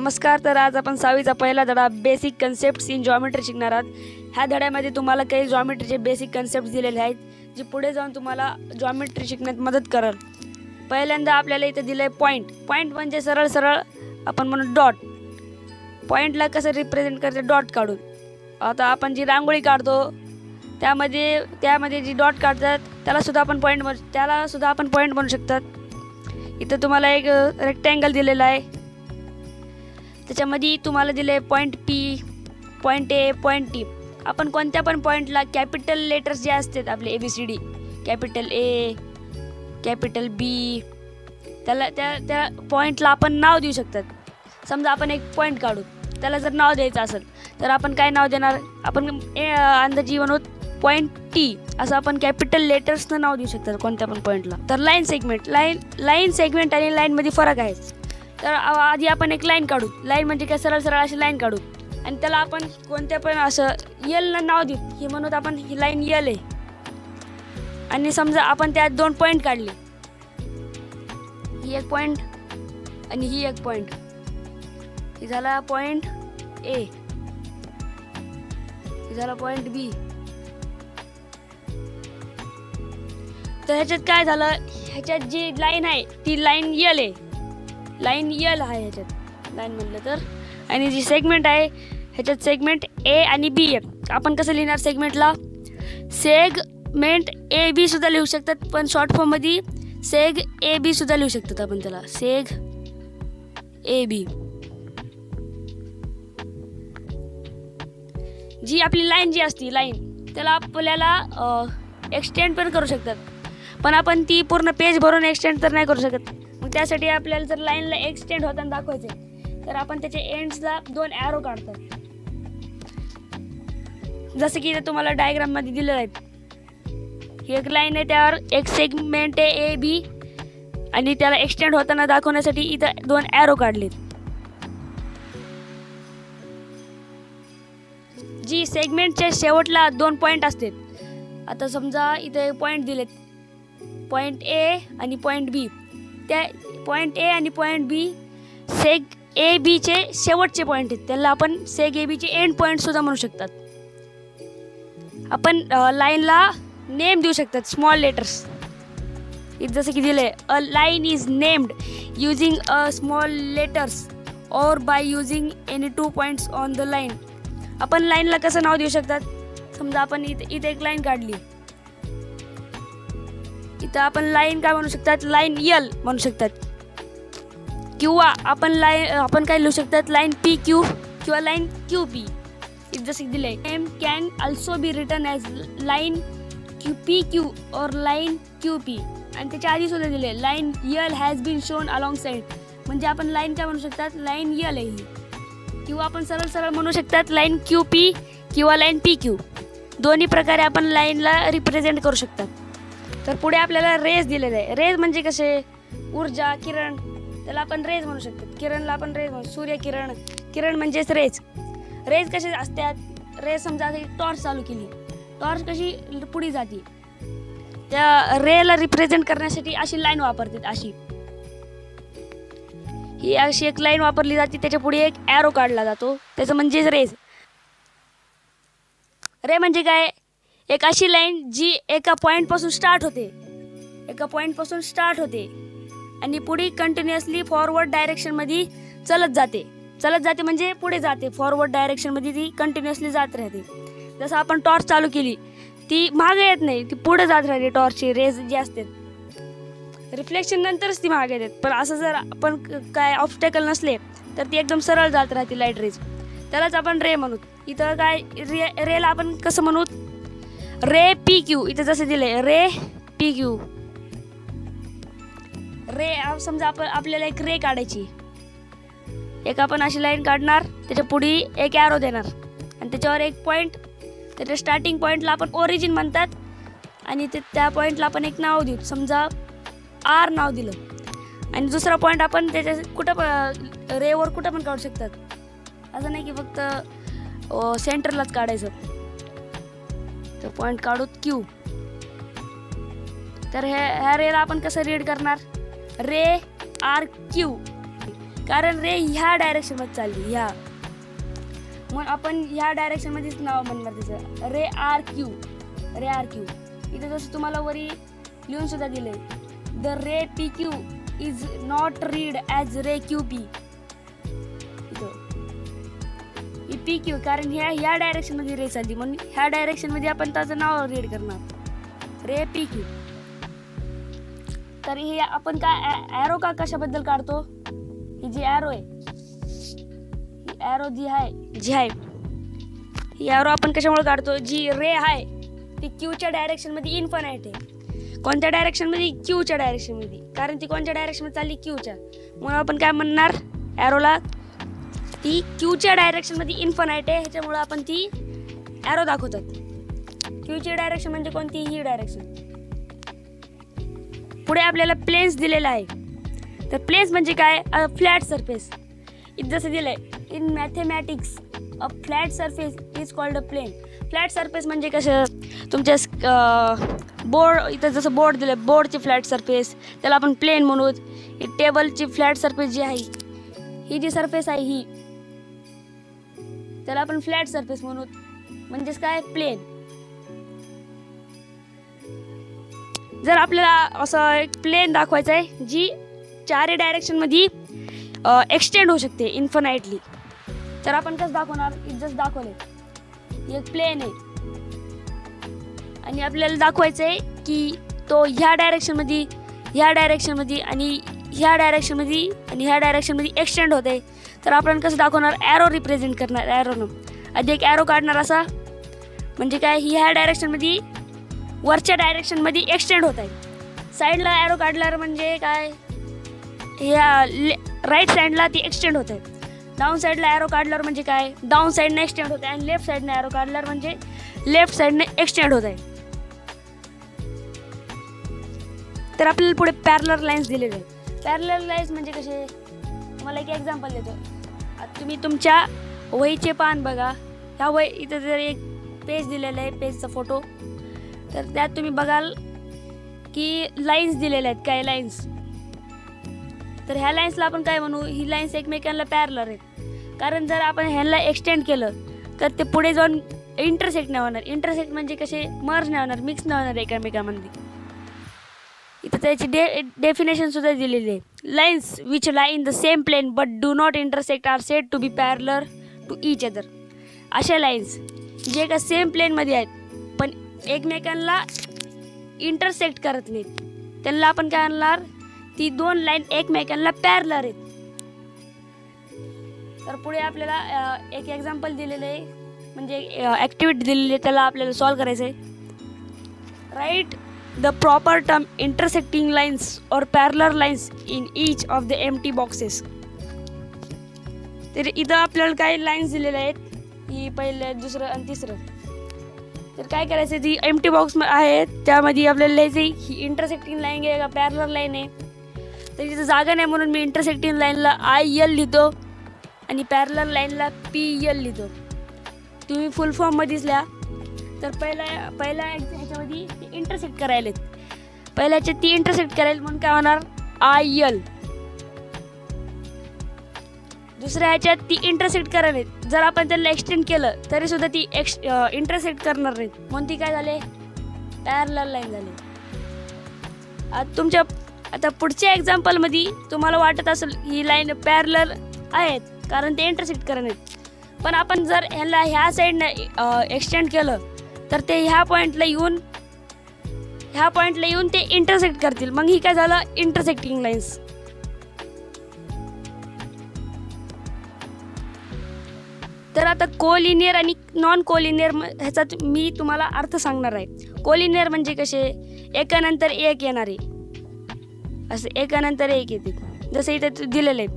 नमस्कार. तर आज आपण 6वीचा पहिला धडा बेसिक कन्सेप्ट्स इन जॉमेट्री शिकणार आहोत. ह्या धड्यामध्ये तुम्हाला काही जॉमेट्रीचे बेसिक कन्सेप्ट्स दिलेले आहेत जे पुढे जाऊन तुम्हाला जॉमेट्री शिकण्यात मदत करेल. पहिल्यांदा आपल्याला इथे दिलं आहे पॉईंट म्हणजे सरळ सरळ आपण म्हणू डॉट. पॉईंटला कसं रिप्रेझेंट करते डॉट काढून. आता आपण जी रांगोळी काढतो त्यामध्ये जी डॉट काढतात त्याला सुद्धा आपण पॉईंट म्हणू शकतात. इथं तुम्हाला एक रेक्टँगल दिलेला आहे, त्याच्यामध्ये तुम्हाला दिले point P, point A, point T. आपण कोणत्या पण पॉईंटला कॅपिटल लेटर्स जे असतात आपले ABCD, कॅपिटल ए, कॅपिटल बी, त्या पॉईंटला आपण नाव देऊ शकतात. समजा आपण एक पॉईंट काढू, त्याला जर नाव द्यायचं असेल तर आपण काय नाव देणार? आपण अंदाजी म्हणू पॉईंट टी असं आपण कॅपिटल लेटर्सनं नाव देऊ शकतात कोणत्या पण पॉईंटला. तर लाईन सेगमेंट आणि लाईनमध्ये फरक आहे. तर आधी आपण एक लाईन काढू. लाईन म्हणजे काय, सरळ सरळ अशी लाईन काढू आणि त्याला आपण कोणत्या पण असं एलनं नाव देऊ. ही म्हणून आपण ही लाईन एल आहे. आणि समजा आपण त्यात 2 पॉईंट काढले, ही एक पॉईंट आणि ही एक पॉईंट. ही झाला पॉईंट ए, ही झाला पॉईंट बी. तर ह्याच्यात काय झालं, ह्याच्यात जी लाईन आहे ती लाईन एल आहे. लाईन एल आहे ह्याच्यात लाईन म्हणलं तर. आणि जी सेगमेंट आहे ह्याच्यात सेगमेंट ए आणि बी आहे. आपण कसं लिहिणार सेगमेंटला? सेगमेंट ए बी सुद्धा लिहू शकतात, पण शॉर्ट फॉर्ममध्ये सेग ए बी सुद्धा लिहू शकतात आपण त्याला, सेग ए बी. जी आपली लाईन जी असते लाईन, त्याला आपल्याला एक्सटेंड पण करू शकतात, पण आपण ती पूर्ण पेज भरून एक्सटेंड तर नाही करू शकत. मग त्यासाठी आपल्याला जर लाईनला एक्सटेंड होताना दाखवायचे तर आपण त्याच्या एंड्सला 2 ॲरो काढतो. जसं की तुम्हाला डायग्राममध्ये दिलेलं आहे. ही एक लाईन आहे, त्यावर एक सेगमेंट आहे AB आणि त्याला एक्सटेंड होताना दाखवण्यासाठी इथं 2 ॲरो काढलेत. जी सेगमेंटच्या शेवटला 2 पॉईंट असतात. आता समजा इथे पॉईंट दिलेत, पॉईंट ए आणि पॉईंट बी. त्या पॉईंट ए आणि पॉईंट बी सेग ए बीचे शेवटचे पॉईंट आहेत, त्याला आपण सेग ए बीचे एंड पॉईंट सुद्धा म्हणू शकतात. आपण लाईनला नेम देऊ शकतात, स्मॉल लेटर्स. जसं की दिले, a line is named using a small letters or by using any 2 points on the line. आपण लाईनला कसं नाव देऊ शकतात? समजा आपण इथे एक लाईन काढली, इथं आपण लाईन काय म्हणू शकतात? लाईन एल म्हणू शकतात. किंवा आपण काय लिहू शकतात? लाईन PQ किंवा लाईन QP. जसं दिलंय, name can also be written as line PQ और लाईन QP. आणि त्याच्या आधी सुद्धा दिले, line L has been shown along side. म्हणजे आपण लाईन काय म्हणू शकतात? लाईन एल आहे ही. किंवा आपण सरळ सरळ म्हणू शकतात लाईन QP किंवा लाईन PQ. दोन्ही प्रकारे आपण लाईनला रिप्रेझेंट करू शकतात. तर पुढे आपल्याला रेज दिलेलं आहे. रेज म्हणजे कसे? ऊर्जा, किरण, त्याला आपण रेज म्हणू शकतात. किरणला आपण रेज म्हणू, सूर्यकिरण. किरण म्हणजेच रेज. रेज कसे असतात? रेज समजा टॉर्च चालू केली, टॉर्च कशी पुढे जाते, त्या रेला रिप्रेझेंट करण्यासाठी अशी लाईन वापरतात. ही अशी एक लाईन वापरली जाते, त्याच्या पुढे एक ॲरो काढला जातो, त्याचं म्हणजेच रेज. रे म्हणजे काय? एक अशी लाईन जी एका पॉईंटपासून स्टार्ट होते आणि पुढे कंटिन्युअसली फॉरवर्ड डायरेक्शनमध्ये चलत जाते म्हणजे पुढे जाते. फॉरवर्ड डायरेक्शनमध्ये ती कंटिन्युअसली जात राहते. जसं आपण टॉर्च चालू केली, ती मागे येत नाही, ती पुढे जात राहते. टॉर्चची रेज जी असते रिफ्लेक्शन नंतरच ती मागे येतात. पण असं जर आपण काय ऑब्स्टॅकल नसले तर ती एकदम सरळ जात राहते लाईट रेज. त्यालाच आपण रे म्हणू. इथं काय रेला आपण कसं म्हणू? रे PQ. इथं जसं दिलंय रे PQ. रे समजा आपल्याला एक रे काढायची, एक आपण अशी लाईन काढणार, त्याच्या पुढे एक ॲरो देणार आणि त्याच्यावर एक पॉईंट. त्याच्या स्टार्टिंग पॉईंटला आपण ओरिजिन म्हणतात आणि त्या पॉईंटला आपण एक नाव देऊ. समजा R नाव दिलं. आणि दुसरा पॉईंट आपण त्याच्या रेवर कुठं पण काढू शकतात. असं नाही की फक्त सेंटरलाच काढायचं. तर पॉईंट काढू Q. तर ह्या रेला आपण कसं रीड करणार? रे RQ. कारण रे ह्या डायरेक्शनमध्ये चालली, ह्या, मग आपण ह्या डायरेक्शनमध्येच नाव म्हणणार त्याचं, रे आर क्यू. रे आर क्यू इथं जसं तुम्हाला वरी लिहून सुद्धा दिलंय, the ray P Q is not read as ray Q P. P Q कारण ह्या डायरेक्शनमध्ये रे चालली, म्हणून ह्या डायरेक्शनमध्ये आपण त्याचं नाव रीड करणार, रे पी क्यू. तर हे आपण काय ॲरो का कशाबद्दल काढतो, ही जी ॲरो आहे, ही ॲरो जी आहे ही ॲरो आपण कशामुळे काढतो, जी रे आहे ती क्यूच्या डायरेक्शनमध्ये इन्फानाईट आहे. कोणत्या डायरेक्शनमध्ये, क्यूच्या डायरेक्शनमध्ये, कारण ती कोणत्या डायरेक्शनमध्ये चालली, क्यूच्या. म्हणून आपण काय म्हणणार ॲरोला, ती क्यूच्या डायरेक्शनमध्ये इन्फानाईट आहे, ह्याच्यामुळं आपण ती ॲरो दाखवतात. क्यूची डायरेक्शन म्हणजे कोणती, ही डायरेक्शन. पुढे आपल्याला प्लेन्स दिलेला आहे. तर प्लेन्स म्हणजे काय, फ्लॅट सरफेस. इथं जसं दिलंय, in mathematics a flat surface is called a plane. Flat surface म्हणजे कसं, तुमच्या बोर्ड, इथं जसं बोर्ड दिलं, बोर्डची फ्लॅट सरफेस त्याला आपण प्लेन म्हणू. ही टेबलची फ्लॅट सरफेस जी आहे, ही जी सरफेस आहे ही, त्याला आपण फ्लॅट सरफेस म्हणू, म्हणजेच काय, प्लेन. जर आपल्याला असं एक प्लेन दाखवायचं आहे जी चारही डायरेक्शनमध्ये एक्सटेंड होऊ शकते इन्फानाइटली, तर आपण कसं दाखवणार, जसं दाखवले एक प्लेन आहे आणि आपल्याला दाखवायचं आहे की तो ह्या डायरेक्शनमध्ये, ह्या डायरेक्शनमध्ये आणि ह्या डायरेक्शनमध्ये आणि ह्या डायरेक्शनमध्ये एक्सटेंड होते. तर आपण कसं दाखवणार, ॲरो रिप्रेझेंट करणार, ॲरोनं आधी एक ॲरो काढणार असा, म्हणजे काय, ही ह्या डायरेक्शनमध्ये वरच्या डायरेक्शनमध्ये एक्सटेंड होत आहे. साईडला ॲरो काढल्यावर म्हणजे काय, ह्या राईट साईडला ती एक्सटेंड होत आहे. डाऊन साईडला ॲरो काढल्यावर म्हणजे काय, डाऊन साईडने एक्सटेंड होत आहे. आणि लेफ्ट साईडने ॲरो काढल्यावर म्हणजे लेफ्ट साईडने एक्सटेंड होत आहे. तर आपल्याला पुढे पॅरलर लाईन्स दिलेले आहेत. पॅरलर लाईन्स म्हणजे कसे, मला एक एक्झाम्पल देतो. आता तुम्ही तुमच्या वहीचे पान बघा, ह्या वही इथं जर एक पेज दिलेलं आहे, पेजचा फोटो, तर त्यात तुम्ही बघाल की लाईन्स दिलेल्या आहेत, काय लाईन्स. तर ह्या लाईन्सला आपण काय म्हणू, ही लाईन्स एकमेकांना पॅरलर आहेत. कारण जर आपण ह्याला एक्सटेंड केलं तर ते पुढे जाऊन इंटरसेक्ट नाही होणार. इंटरसेक्ट म्हणजे कसे, मर्ज नाही होणार, मिक्स नाही होणार एकमेकांमध्ये. इथं त्याची डेफिनेशन सुद्धा दिलेली आहे. Lines which lie in the same plane but do not intersect are said to be parallel to each other. अशा लाईन्स जे का सेम प्लेनमध्ये आहेत पण एकमेकांना इंटरसेक्ट करत नाहीत, त्यांना आपण काय आणणार, ती दोन लाईन एकमेकांना पॅरलर आहेत. तर पुढे आपल्याला एक एक्झाम्पल दिलेलं आहे, म्हणजे ॲक्टिव्हिटी दिलेली आहे, त्याला आपल्याला सॉल्व करायचं आहे. Write the proper term intersecting lines or parallel lines in each of the empty boxes. तर इथं आपल्याला काही लाईन्स दिलेल्या आहेत, ही पहिलं, दुसरं आणि तिसरं. तर काय करायचं, ती एम्प्टी बॉक्स आहे त्यामध्ये आपल्याला लिहायचं ही इंटरसेक्टिंग लाईन आहे का पॅरलर लाईन आहे. तर तिथं जागा नाही म्हणून मी इंटरसेक्टिंग लाईनला IL लिहितो आणि पॅरलर लाईनला PL लिहितो. तुम्ही फुल फॉर्ममध्येच लिहा. तर पहिल्या ह्याच्यामध्ये ती इंटरसेक्ट करायला, पहिल्याचे ती इंटरसेक्ट करायला म्हणून काय होणार, IL. दुसऱ्या ह्याच्यात ती इंटरसेक्ट करायला, जर आपण त्याला एक्सटेंड केलं तरी सुद्धा ती इंटरसेक्ट करणार नाहीत, म्हणून ती काय झाले, पॅरलर लाईन झाली. आता पुढच्या एक्झाम्पलमध्ये तुम्हाला वाटत असेल ही लाईन पॅरलर आहेत कारण ते इंटरसेक्ट करत नाहीत, पण आपण जर ह्याला ह्या साईडनं एक्सटेंड केलं तर ते ह्या पॉईंटला येऊन ते इंटरसेक्ट करतील. मग ही काय झालं, इंटरसेक्टिंग लाईन्स. तर आता कोलिनियर आणि नॉन कोलिनियर ह्याचा मी तुम्हाला अर्थ सांगणार आहे. कोलिनियर म्हणजे कसे, एकानंतर एक येणारे, असं एकानंतर एक येते, जसं इथं दिलेलं आहे.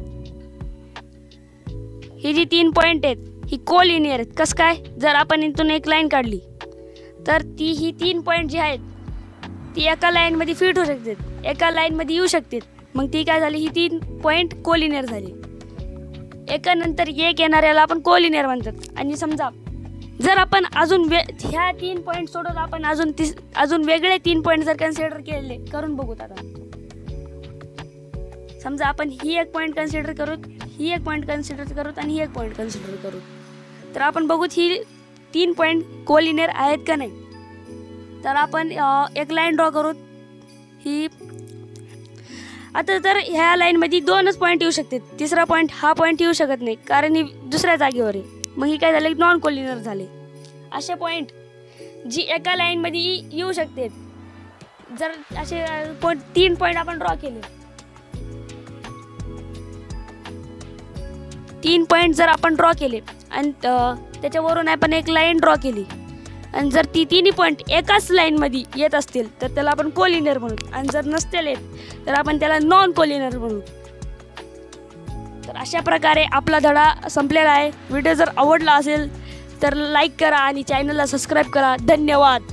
ही जी 3 पॉईंट आहेत ही कोलिनियर आहेत. कसं काय, जर आपण इथून एक लाईन काढली तर ही 3 पॉईंट जी आहेत ती एका लाईनमध्ये फिट होऊ शकतात, एका लाईनमध्ये येऊ शकतात. मग ती काय झाली, ही 3 पॉईंट कोलिनियर झाली. एकानंतर एक येणाऱ्याला आपण कोलिनियर म्हणतात. आणि समजा जर आपण अजून ह्या 3 पॉईंट सोडून आपण अजून वेगळे 3 पॉईंट जर कन्सिडर केले, करून बघूत. आता समजा आपण ही एक पॉईंट कन्सिडर करू, ही एक पॉईंट कन्सिडर करूत आणि ही एक पॉईंट कन्सिडर करूत. तर आपण बघूत ही 3 पॉईंट कोलिनियर आहेत का नाही. तर आपण एक लाईन ड्रॉ करूत. ही आता तर ह्या लाईनमध्ये 2च पॉईंट येऊ शकतात. तिसरा पॉईंट हा पॉईंट येऊ शकत नाही कारण ही दुसऱ्या जागेवर आहे. मग ही काय झालं, नॉन कोलिनियर झाले. असे पॉईंट जी एका लाईनमध्ये येऊ शकतात. जर असे 3 पॉईंट आपण ड्रॉ केले, 3 पॉईंट जर आपण ड्रॉ केले आणि त्याच्यावरून आपण एक लाईन ड्रॉ केली आणि जर ती तिन्ही पॉईंट एकाच लाईनमध्ये येत असतील तर त्याला आपण कोलिनियर म्हणू. आणि जर नसतील येत तर आपण त्याला नॉन कोलिनियर म्हणू. तर अशा प्रकारे आपला धडा संपलेला आहे. व्हिडिओ जर आवडला असेल तर लाईक करा आणि चॅनलला सबस्क्राईब करा. धन्यवाद.